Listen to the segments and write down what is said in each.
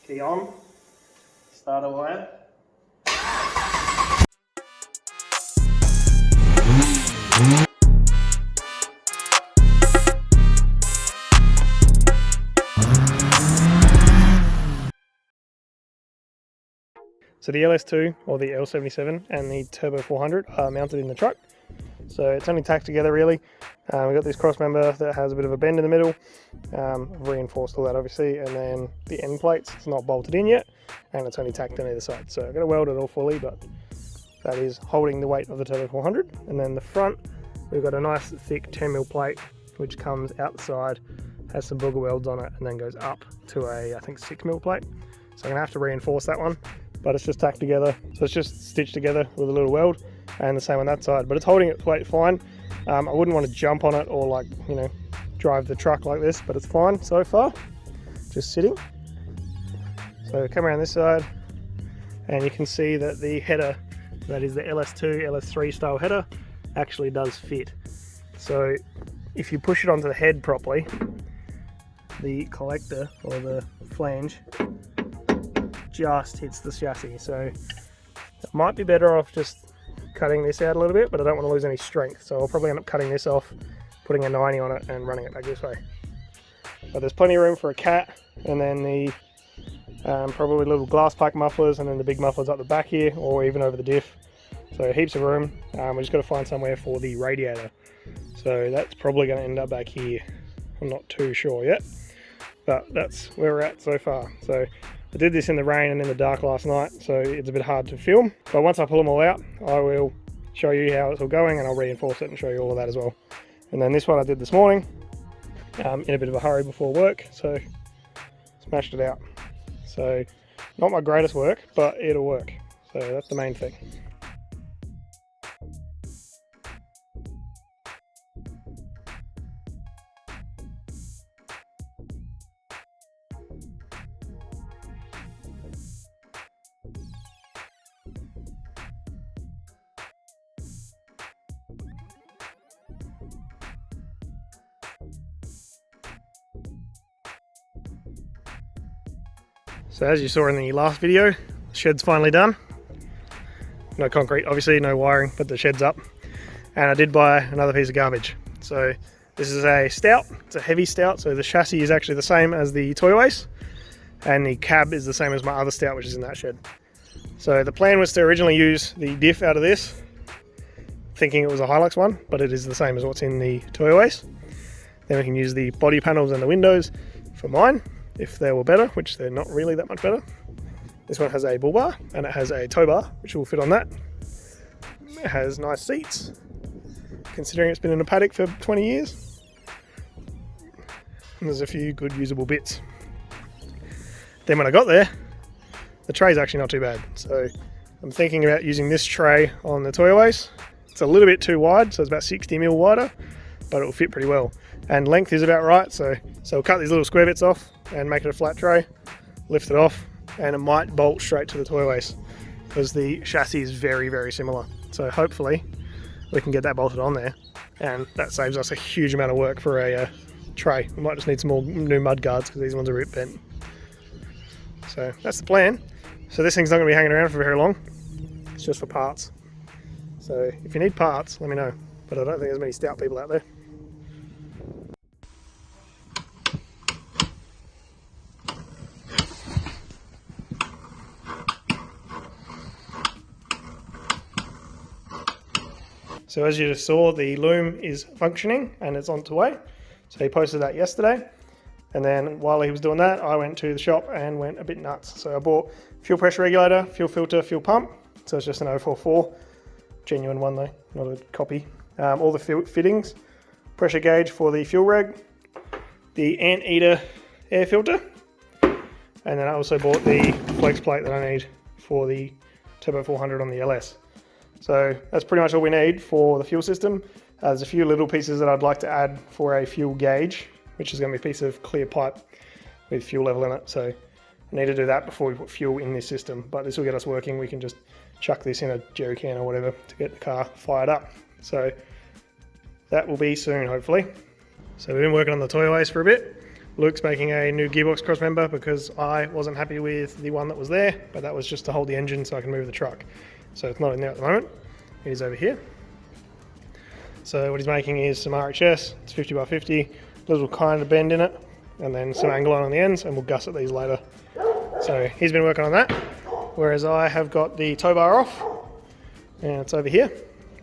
key on, starter wire. So the LS2 or the L77 and the Turbo 400 are mounted in the truck. So it's only tacked together really. We've got this cross member that has a bit of a bend in the middle. I've reinforced all that obviously, and then the end plates, it's not bolted in yet, and it's only tacked on either side. So I've got to weld it all fully, but that is holding the weight of the Turbo 400. And then the front, we've got a nice thick 10mm plate, which comes outside, has some booger welds on it, and then goes up to a, I think 6mm plate. So I'm gonna have to reinforce that one, but it's just tacked together. So it's just stitched together with a little weld, and the same on that side, but it's holding its weight fine. I wouldn't want to jump on it or like, you know, drive the truck like this, but it's fine so far, just sitting. So come around this side, and you can see that the header, that is the LS2, LS3 style header, actually does fit. So if you push it onto the head properly, the collector or the flange just hits the chassis. So it might be better off just cutting this out a little bit, but I don't want to lose any strength, so I'll probably end up cutting this off, putting a 90 on it and running it back this way. But there's plenty of room for a cat, and then the probably little glass pack mufflers, and then the big mufflers up the back here, or even over the diff. So heaps of room. We just got to find somewhere for the radiator. So that's probably going to end up back here. I'm not too sure yet, but that's where we're at so far. So I did this in the rain and in the dark last night, so it's a bit hard to film. But once I pull them all out, I will show you how it's all going, and I'll reinforce it and show you all of that as well. And then this one I did this morning, in a bit of a hurry before work, so smashed it out. So not my greatest work, but it'll work. So that's the main thing. So as you saw in the last video, the shed's finally done. No concrete, obviously, no wiring, but the shed's up. And I did buy another piece of garbage. So this is a stout, it's a heavy stout, so the chassis is actually the same as the Toyways, and the cab is the same as my other stout, which is in that shed. So the plan was to originally use the diff out of this, thinking it was a Hilux one, but it is the same as what's in the Toyways. Then we can use the body panels and the windows for mine, if they were better, which they're not really that much better. This one has a bull bar, and it has a tow bar, which will fit on that. It has nice seats, considering it's been in a paddock for 20 years. And there's a few good usable bits. Then when I got there, the tray's actually not too bad. So I'm thinking about using this tray on the Toyways. It's a little bit too wide, so it's about 60mm wider, but it will fit pretty well. And length is about right, so we'll cut these little square bits off and make it a flat tray, lift it off, and it might bolt straight to the Toyways because the chassis is very, very similar. So hopefully we can get that bolted on there, and that saves us a huge amount of work for a tray. We might just need some more new mud guards because these ones are a bit bent. So that's the plan. So this thing's not going to be hanging around for very long. It's just for parts. So if you need parts, let me know. But I don't think there's many stout people out there. So as you just saw, the loom is functioning and it's on its way. So he posted that yesterday. And then while he was doing that, I went to the shop and went a bit nuts. So I bought fuel pressure regulator, fuel filter, fuel pump. So it's just an 044, genuine one though, not a copy. All the fittings, pressure gauge for the fuel reg, the anteater air filter. And then I also bought the flex plate that I need for the Turbo 400 on the LS. So that's pretty much all we need for the fuel system. There's a few little pieces that I'd like to add for a fuel gauge, which is going to be a piece of clear pipe with fuel level in it. So I need to do that before we put fuel in this system, but this will get us working. We can just chuck this in a jerry can or whatever to get the car fired up. So that will be soon, hopefully. So we've been working on the Toyways for a bit. Luke's making a new gearbox crossmember because I wasn't happy with the one that was there, but that was just to hold the engine so I can move the truck. So it's not in there at the moment, it is over here. So what he's making is some RHS, it's 50 by 50, little kind of bend in it, and then some angle on the ends, and we'll gusset these later. So he's been working on that, whereas I have got the tow bar off, and it's over here.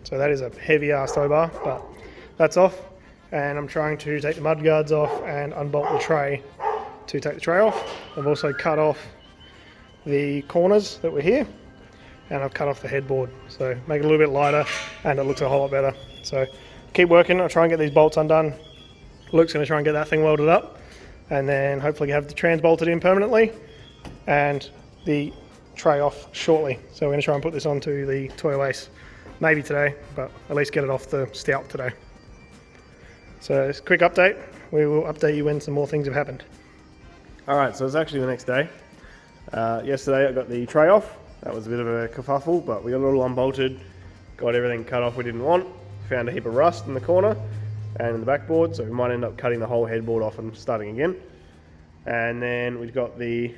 So that is a heavy ass tow bar, but that's off. And I'm trying to take the mud guards off and unbolt the tray to take the tray off. I've also cut off the corners that were here, and I've cut off the headboard, so make it a little bit lighter and it looks a whole lot better. So keep working, I'll try and get these bolts undone. Luke's going to try and get that thing welded up, and then hopefully have the trans bolted in permanently and the tray off shortly. So we're going to try and put this onto the Toyo Ace maybe today, but at least get it off the Stout today. So it's a quick update. We will update you when some more things have happened. Alright, so it's actually the next day. Yesterday I got the tray off. That was a bit of a kerfuffle, but we got it all unbolted, got everything cut off we didn't want, found a heap of rust in the corner and in the backboard, so we might end up cutting the whole headboard off and starting again. And then we've got the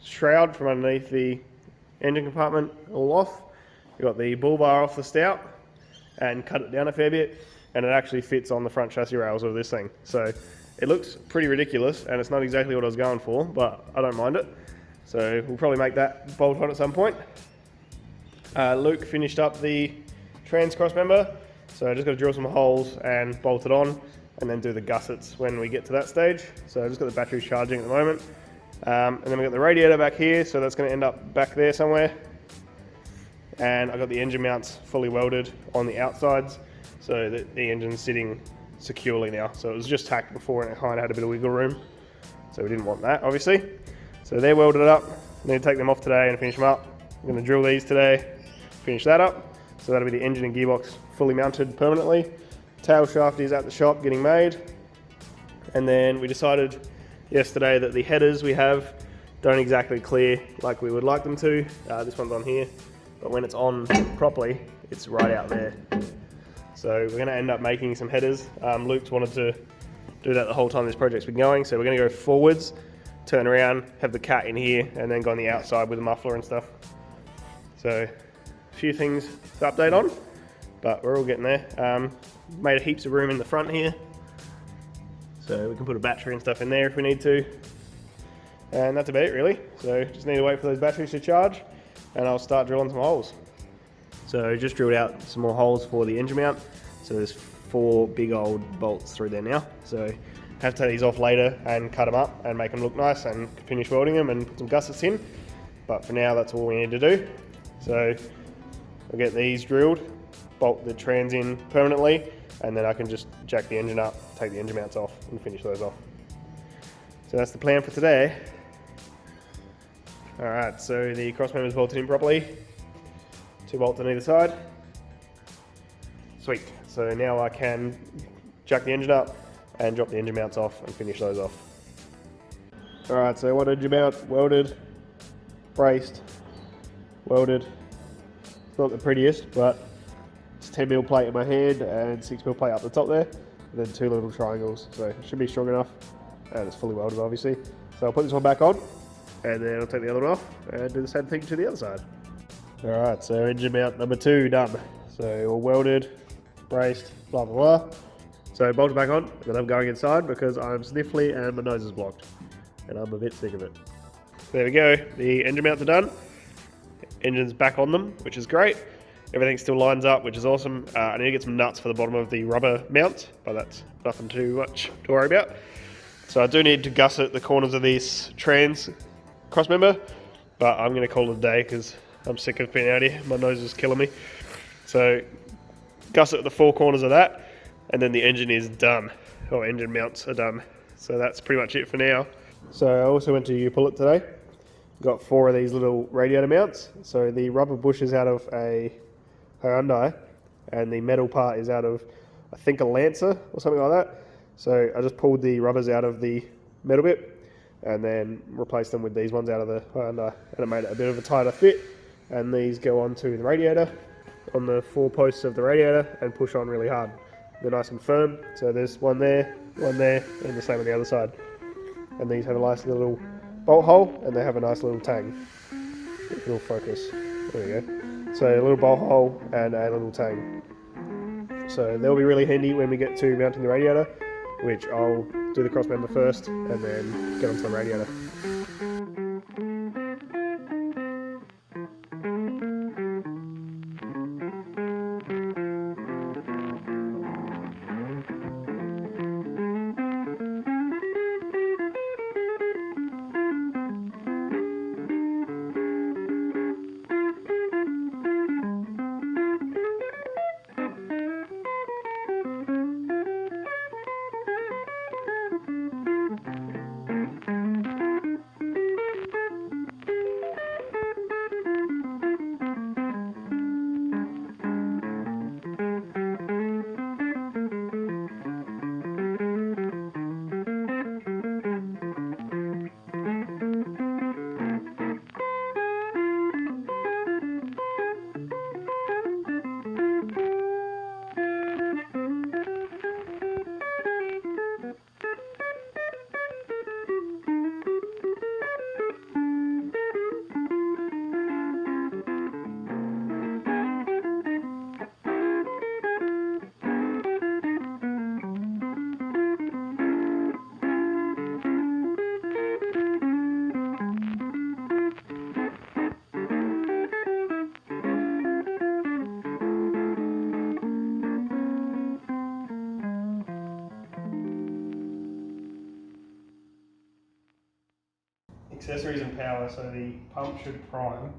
shroud from underneath the engine compartment all off. We've got the bull bar off the Stout and cut it down a fair bit, and it actually fits on the front chassis rails of this thing. So it looks pretty ridiculous, and it's not exactly what I was going for, but I don't mind it. So we'll probably make that bolt on at some point. Luke finished up the trans cross member, so I just got to drill some holes and bolt it on, and then do the gussets when we get to that stage. So I just got the batteries charging at the moment. And then we've got the radiator back here, so that's going to end up back there somewhere. And I've got the engine mounts fully welded on the outsides, so that the engine's sitting securely now. So it was just tacked before and it kind of had a bit of wiggle room, so we didn't want that obviously. So they're welded up. I need to take them off today and finish them up. I'm going to drill these today, finish that up. So that'll be the engine and gearbox fully mounted permanently. Tail shaft is at the shop getting made. And then we decided yesterday that the headers we have don't exactly clear like we would like them to. This one's on here, but when it's on properly, it's right out there. So we're going to end up making some headers. Luke's wanted to do that the whole time this project's been going, so we're going to go forwards, turn around, have the cat in here, and then go on the outside with the muffler and stuff. So a few things to update on, but we're all getting there. Made heaps of room in the front here, so we can put a battery and stuff in there if we need to. And that's about it really. So just need to wait for those batteries to charge, and I'll start drilling some holes. So just drilled out some more holes for the engine mount. So there's 4 big old bolts through there now. So have to take these off later and cut them up and make them look nice and finish welding them and put some gussets in. But for now, that's all we need to do. So I'll get these drilled, bolt the trans in permanently, and then I can just jack the engine up, take the engine mounts off and finish those off. So that's the plan for today. All right, so the cross member's bolted in properly. 2 bolts on either side. Sweet. So now I can jack the engine up and drop the engine mounts off and finish those off. Alright, so what engine mount? Welded, braced, welded. It's not the prettiest, but it's 10mm plate in my hand and 6mm plate up the top there, and then 2 little triangles. So it should be strong enough, and it's fully welded obviously. So I'll put this one back on, and then I'll take the other one off and do the same thing to the other side. Alright, so engine mount number 2 done. So all welded, braced, blah blah blah. So bolt it back on, and then I'm going inside because I'm sniffly and my nose is blocked. And I'm a bit sick of it. There we go, the engine mounts are done. Engine's back on them, which is great. Everything still lines up, which is awesome. I need to get some nuts for the bottom of the rubber mount, but that's nothing too much to worry about. So I do need to gusset the corners of this trans cross member, but I'm going to call it a day because I'm sick of being out here. My nose is killing me. So gusset the 4 corners of that, and then the engine is done, or engine mounts are done. So that's pretty much it for now. So I also went to U-Pull-It today. Got 4 of these little radiator mounts. So the rubber bush is out of a Hyundai, and the metal part is out of, I think, a Lancer or something like that. So I just pulled the rubbers out of the metal bit and then replaced them with these ones out of the Hyundai, and it made it a bit of a tighter fit. And these go onto the radiator, on the 4 posts of the radiator, and push on really hard. They're nice and firm. So there's one there, and the same on the other side. and these have a nice little bolt hole, and they have a nice little tang. If it'll focus. There we go. So a little bolt hole and a little tang. So they'll be really handy when we get to mounting the radiator, which I'll do the cross member first and then get onto the radiator. Accessories and power, so the pump should prime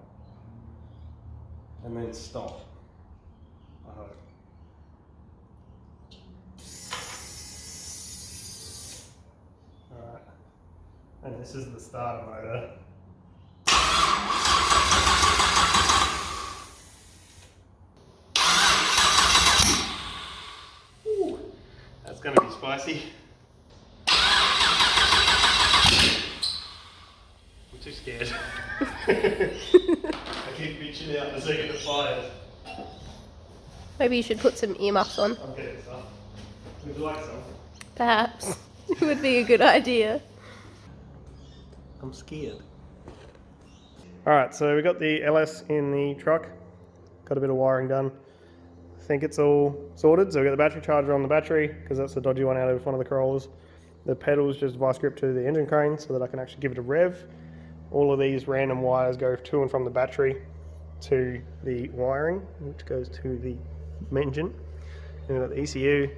and then stop, I hope. Alright, and this is the starter motor. Ooh, that's going to be spicy. Too scared. I keep reaching out the second it fires. Maybe you should put some earmuffs on. I'm getting some. Would you like some? Perhaps. It would be a good idea. I'm scared. Alright, so we got the LS in the truck. Got a bit of wiring done. I think it's all sorted. So we got the battery charger on the battery, because that's the dodgy one out of one of the Corollas. The pedals just vice grip to the engine crane so that I can actually give it a rev. All of these random wires go to and from the battery to the wiring, which goes to the engine. And we've got the ECU,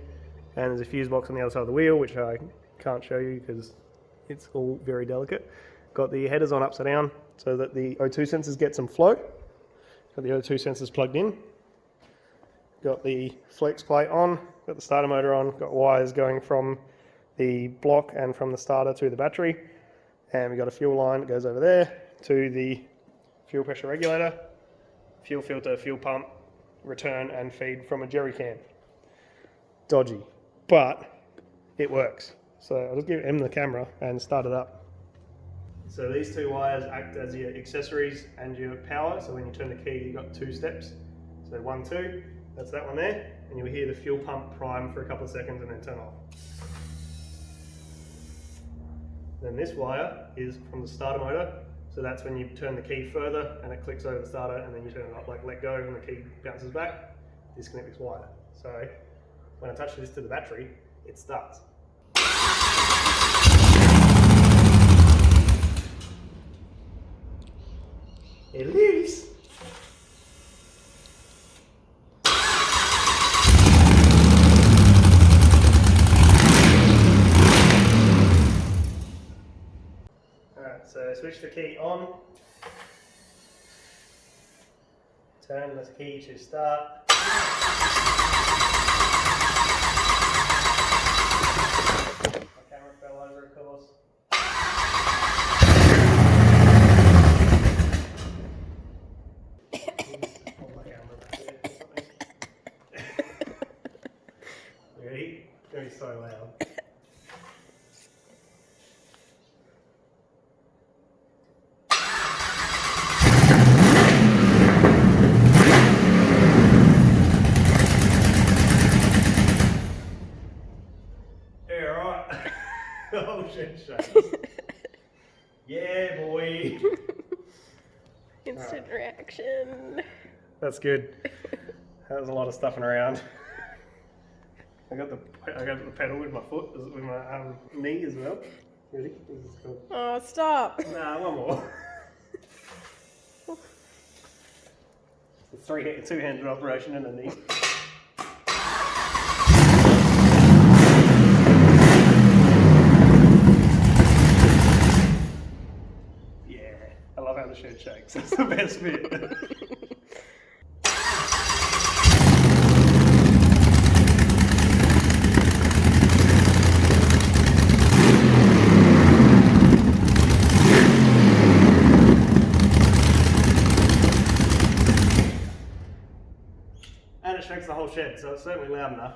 and there's a fuse box on the other side of the wheel, which I can't show you because it's all very delicate. Got the headers on upside down so that the O2 sensors get some flow. Got the O2 sensors plugged in. Got the flex plate on, got the starter motor on, got wires going from the block and from the starter to the battery. And we've got a fuel line that goes over there to the fuel pressure regulator, fuel filter, fuel pump, return and feed from a jerry can. Dodgy, but it works. So I'll just give Em the camera and start it up. So these two wires act as your accessories and your power. So when you turn the key, you've got two steps. So 1, 2, that's that one there. And you'll hear the fuel pump prime for a couple of seconds and then turn off. Then this wire is from the starter motor, so that's when you turn the key further and it clicks over the starter, and then you turn it up, like let go and the key bounces back, disconnect this wire. So when I touch this to the battery, it starts. It lives. So switch the key on, turn the key to start. My camera fell over, of course. Hold my camera back there or something. Ready? It's going to be so loud. Instant reaction. That's good. That was a lot of stuffing around. I got the pedal with my foot, with my knee as well. Ready? This is cool. Oh, stop. Nah, one more. It's a two-handed operation and a knee. Yeah, I love how the shed shakes. That's the best bit. And it shakes the whole shed, so it's certainly loud enough.